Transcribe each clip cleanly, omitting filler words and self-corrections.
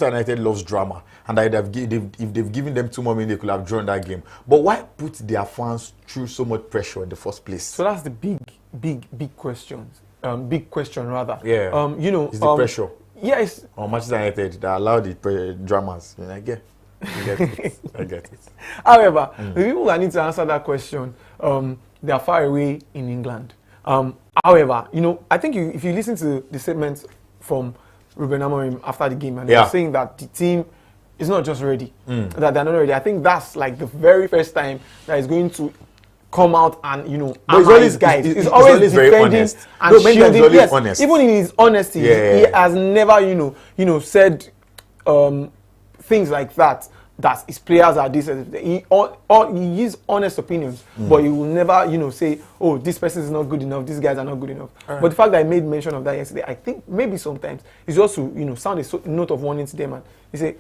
United loves drama, and if they've given them 2 more minutes, they could have drawn that game. But why put their fans through so much pressure in the first place? So that's the big question. Big question rather. Yeah. It's the pressure. Yes. On Manchester United that allow the dramas. I get it. I get it. However, the people that need to answer that question, they are far away in England. However, I think if you listen to the statements from Ruben Amorim after the game, and they're saying that the team is not just ready, that they're not ready. I think that's like the very first time that is going to come out and analyze guys. He's always very honest and shielding. Yes, honest. Even in his honesty, he has never said things like that. That his players are this. He gives honest opinions, but he will never, say, "Oh, this person is not good enough. These guys are not good enough." Right. But the fact that I made mention of that yesterday, I think maybe sometimes it's just to, sound a note of warning to them, and he say,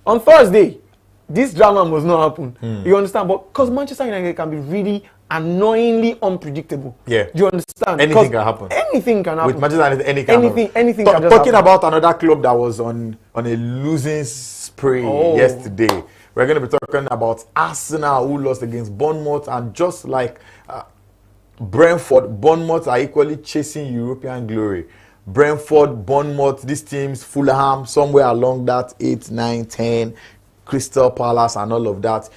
on Thursday, this drama must not happen. You understand? But because Manchester United can be really annoyingly unpredictable. Yeah. Do you understand? Anything can happen. Anything can happen. With Manchester United, anything can happen. Talking about another club that was on a losing spree yesterday, we're going to be talking about Arsenal, who lost against Bournemouth, and just like Brentford, Bournemouth are equally chasing European glory. Brentford, Bournemouth, these teams, Fulham, somewhere along that 8, 9, 10. Crystal Palace and all of that.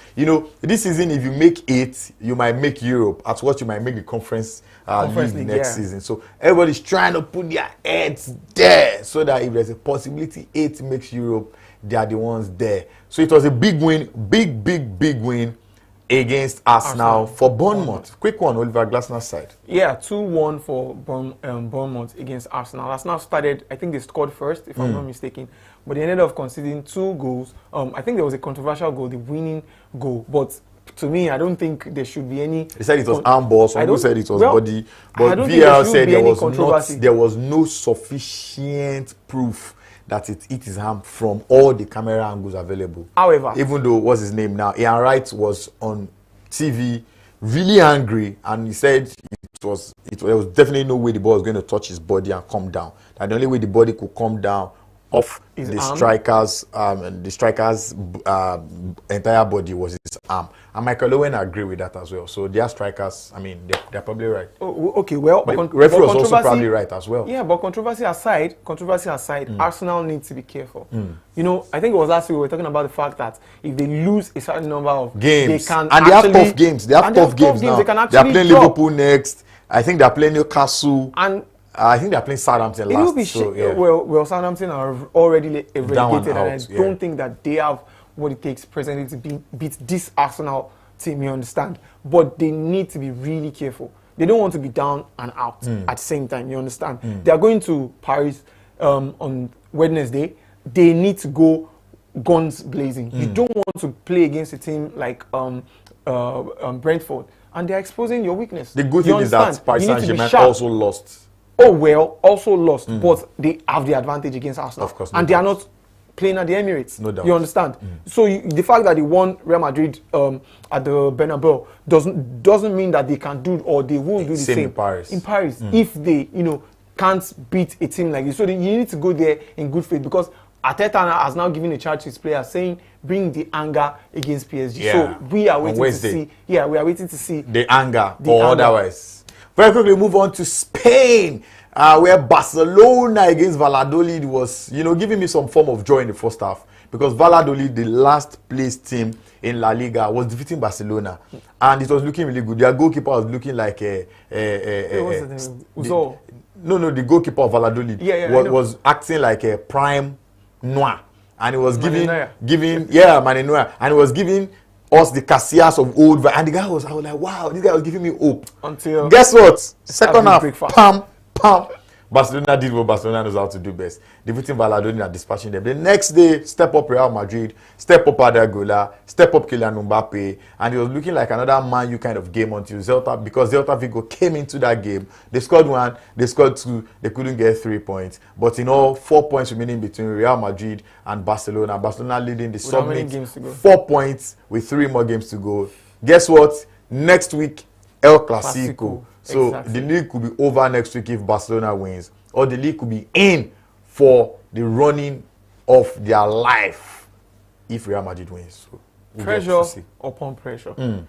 This season, if you make 8, you might make Europe. At what you might make the conference league next season. So everybody's trying to put their heads there so that if there's a possibility 8 makes Europe, they are the ones there. So it was a big win, big win against Arsenal for Bournemouth. Quick one, Oliver Glasner's side. Yeah, 2-1 for Bournemouth against Arsenal. Arsenal started, I think they scored first, if I'm not mistaken. But they ended up conceding 2 goals. I think there was a controversial goal, the winning goal. But to me, I don't think there should be any... They said it was arm ball. Some people said it was body. But VAR said there was no sufficient proof that it hit his arm from all the camera angles available. However... Even though, what's his name now? Ian Wright was on TV really angry, and he said there was definitely no way the ball was going to touch his body and come down. And the only way the body could come down off the striker's entire body was his arm. And Michael Owen agreed with that as well. So their strikers, they're probably right. Oh, okay, well, but referee was also probably right as well. Yeah, but controversy aside, Arsenal needs to be careful. I think it was last week we were talking about the fact that if they lose a certain number of games, they can they have tough games. They have tough games now. They are playing Liverpool next. I think they're playing Newcastle. And I think they're playing Southampton last. Well, Southampton are already relegated, and I don't think that they have what it takes presently to beat this Arsenal team, you understand? But they need to be really careful. They don't want to be down and out at the same time, you understand? They are going to Paris on Wednesday. They need to go guns blazing. You don't want to play against a team like Brentford, and they're exposing your weakness. The good thing is that Paris Saint-Germain also lost. Oh, well, also lost, but they have the advantage against Arsenal. Of course. And they are not playing at the Emirates. No doubt. You understand? So the fact that they won Real Madrid at the Bernabeu doesn't mean that they can do or they will do the same. In Paris. If they, can't beat a team like this. So you need to go there in good faith, because Arteta has now given a charge to his players saying, bring the anger against PSG. Yeah. So we are waiting to see. Yeah, we are waiting to see. The anger otherwise. Very quickly move on to Spain, where Barcelona against Valladolid was, giving me some form of joy in the first half, because Valladolid, the last place team in La Liga, was defeating Barcelona, and it was looking really good. Their goalkeeper was looking like the goalkeeper of Valladolid was acting like a prime noir, and he was giving Manenoir, and he was giving us the Casillas of old, and the guy I was like, wow, this guy was giving me hope. Until guess what? Second half, pam. Barcelona did what Barcelona knows how to do best, defeating Valladolid and dispatching them. The next day, step up Real Madrid, step up Arda, step up Kylian Mbappe, and it was looking like another Man U kind of game until Celta Vigo came into that game. They scored 1, they scored 2, they couldn't get 3 points. But in all, 4 points remaining between Real Madrid and Barcelona. Barcelona leading the Summit 4 points with 3 more games to go. Guess what? Next week, El Clasico. So the league could be over next week if Barcelona wins, or the league could be in for the running of their life if Real Madrid wins. So pressure upon pressure.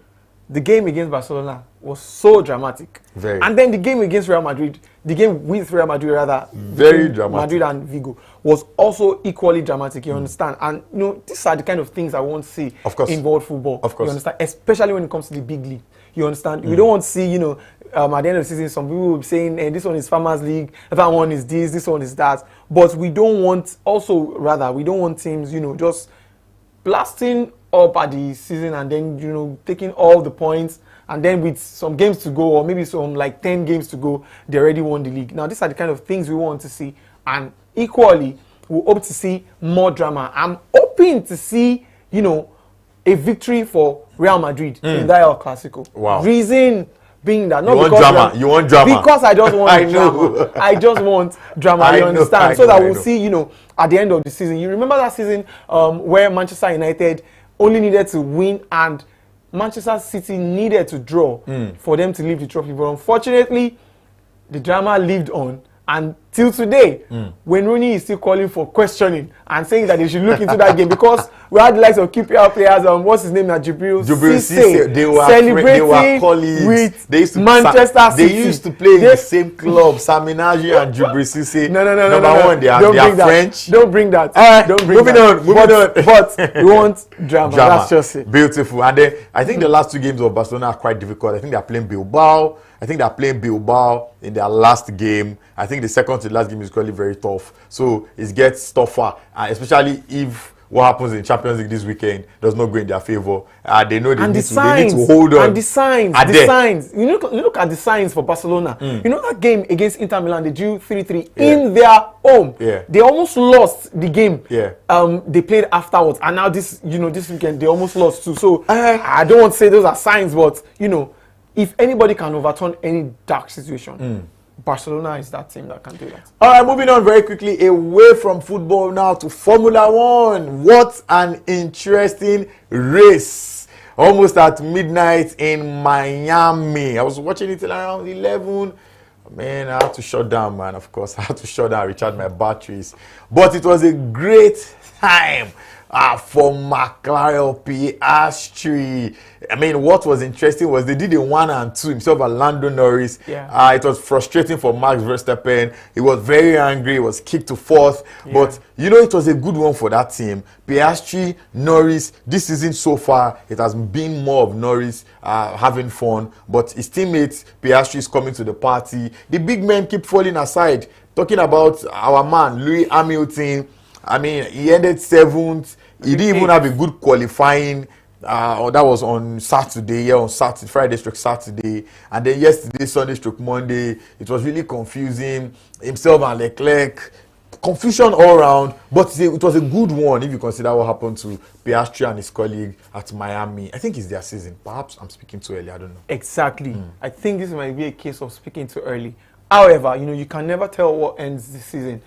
The game against Barcelona was so dramatic. Very. And then the game against Real Madrid, the game with Real Madrid rather, very dramatic. Madrid and Vigo was also equally dramatic, you understand? And, you know, these are the kind of things I want to see in world football. Of course. You understand? Especially when it comes to the big league. You understand? We don't want to see, you know, at the end of the season, some people will be saying, this one is Farmers League, that one is this one is that. But we don't want, we don't want teams, you know, just blasting up at the season and then, you know, taking all the points and then with some games to go or maybe some like 10 games to go, they already won the league. Now, these are the kind of things we want to see. And equally, we hope to see more drama. I'm hoping to see, you know, a victory for Real Madrid in that El Clasico. Wow. Reason being that you want drama because I just want drama. I just want drama. You understand? So that we'll see, you know, at the end of the season. You remember that season where Manchester United only needed to win and Manchester City needed to draw for them to leave the trophy. But unfortunately, the drama lived on. And till today, when Rooney is still calling for questioning and saying that they should look into that game because we had the likes of QPR players, what's his name now, Jibril Cisse, they were colleagues. With Manchester City. They used to play in the same club, Saminaji and Jibril Cisse. No. Number one, they are French. Don't bring that. Moving on. But we want drama. That's just it. Beautiful. And then I think the last two games of Barcelona are quite difficult. I think they are playing Bilbao. In their last game. I think the second to last game is probably very tough. So it gets tougher, especially if what happens in Champions League this weekend does not go in their favor. They know they need to hold on. And the signs. You look at the signs for Barcelona. You know that game against Inter Milan, they drew 3-3 in their home. Yeah. They almost lost the game. Yeah. They played afterwards, and now this weekend they almost lost too. So I don't want to say those are signs, but you know, if anybody can overturn any dark situation, Barcelona is that team that can do that. All right, moving on very quickly away from football now to Formula One. What an interesting race. Almost at midnight in Miami. I was watching it till around 11. Man, I had to shut down, man. Of course, I had to shut down, recharge my batteries. But it was a great time for McLaren, Piastri. I mean, what was interesting was they did a 1 and 2 himself and Lando Norris. Yeah. It was frustrating for Max Verstappen. He was very angry. He was kicked to fourth. Yeah. But, you know, it was a good one for that team. Piastri, Norris, this season so far, it has been more of Norris having fun. But his teammates, Piastri is coming to the party. The big men keep falling aside. Talking about our man, Lewis Hamilton. I mean, he ended 7th. He didn't even have a good qualifying. That was on Saturday, Friday/Saturday. And then yesterday, Sunday/Monday. It was really confusing. Himself and Leclerc. Confusion all around. But it was a good one if you consider what happened to Piastri and his colleague at Miami. I think it's their season. Perhaps I'm speaking too early. I don't know. Exactly. I think this might be a case of speaking too early. However, you know, you can never tell what ends the season.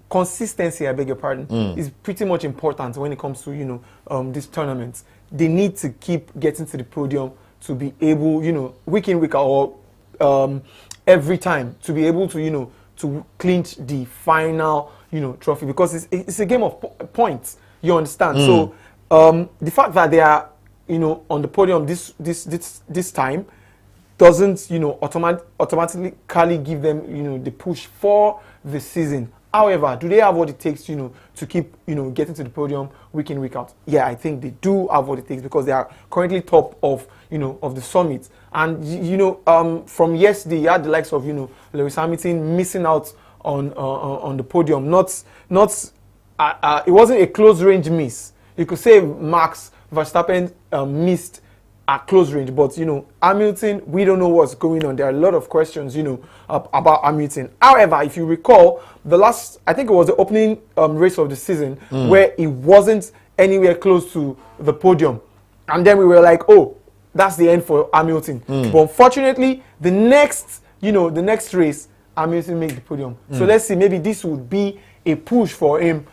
Consistency, I beg your pardon, is pretty much important when it comes to, you know, these tournaments. They need to keep getting to the podium to be able, you know, week in, week out, or every time to be able to, you know, to clinch the final, you know, trophy, because it's a game of points. You understand? So the fact that they are, you know, on the podium this time doesn't, you know, automatically give them, you know, the push for the season. However, do they have what it takes, you know, to keep, you know, getting to the podium week in, week out? Yeah, I think they do have what it takes because they are currently top of, you know, of the summit. And, you know, from yesterday, you had the likes of, you know, Lewis Hamilton missing out on the podium. It wasn't a close range miss. You could say Max Verstappen missed at close range, but, you know, Hamilton, we don't know what's going on. There are a lot of questions, you know, about Hamilton. However, if you recall, I think it was the opening race of the season where he wasn't anywhere close to the podium. And then we were like, oh, that's the end for Hamilton. But unfortunately, the next race, Hamilton made the podium. So let's see, maybe this would be a push for him,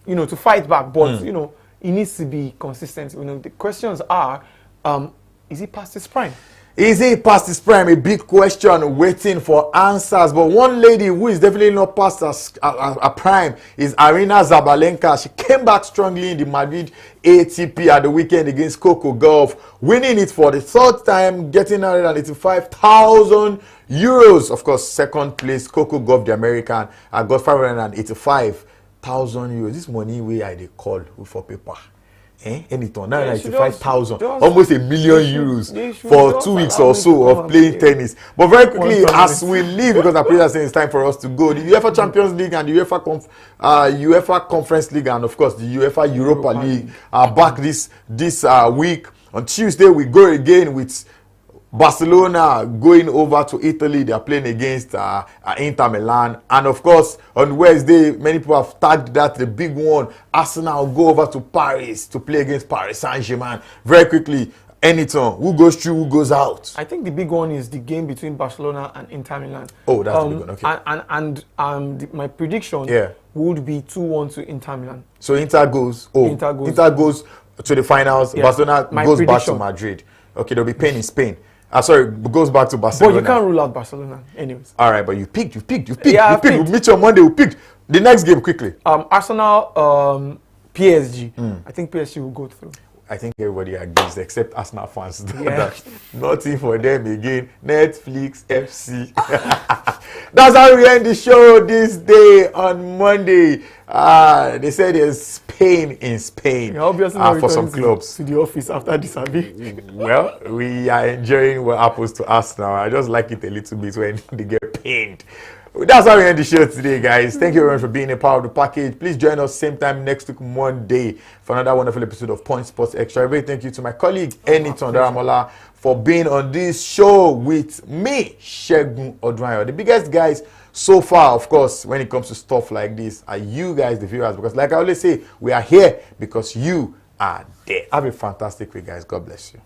you know, to fight back. But, you know, he needs to be consistent. You know, the questions are, is he past his prime? Is he past his prime? A big question waiting for answers. But one lady who is definitely not past her prime is Aryna Sabalenka. She came back strongly in the Madrid ATP at the weekend against Coco Gauff, winning it for the third time, getting 185,000 euros. Of course, second place, Coco Gauff, the American, got 585,000 euros. This money way I they call for paper. Anything, 995,000, almost €1 million for 2 weeks or so of playing tennis. But very quickly, as we leave, because I'm pretty saying it's time for us to go, the UEFA Champions League and the UEFA Conference League, and of course the UEFA Europa League are back this week. On Tuesday, we go again with Barcelona going over to Italy. They are playing against Inter Milan. And of course, on Wednesday, many people have tagged that the big one. Arsenal go over to Paris to play against Paris Saint-Germain. Very quickly, anything. Who goes through, who goes out? I think the big one is the game between Barcelona and Inter Milan. Oh, that's the big one. Okay. My prediction would be 2-1 to Inter Milan. So Inter goes to the finals. Yeah. Barcelona goes back to Madrid. Okay, there'll be pain in Spain. Sorry, goes back to Barcelona. But you can't rule out Barcelona anyways. All right, but you picked. Yeah, you picked. We'll meet you on Monday. We picked. The next game, quickly. Arsenal, PSG. I think PSG will go through. I think everybody agrees except Arsenal fans. Yeah. Nothing for them again. Netflix, FC. That's how we end the show this day on Monday. They said there's pain in Spain for some clubs. To the office after this, Abi. Well, we are enjoying what happens to us now. I just like it a little bit when they get pained. That's how we end the show today, guys. Thank you very much for being a part of the package. Please join us same time next week, Monday, for another wonderful episode of Point Sports Extra. Very thank you to my colleague, Eniton Daramola, for being on this show with me, Segun Odwanyo. The biggest guys so far, of course, when it comes to stuff like this, are you guys, the viewers. Because like I always say, we are here because you are there. Have a fantastic week, guys. God bless you.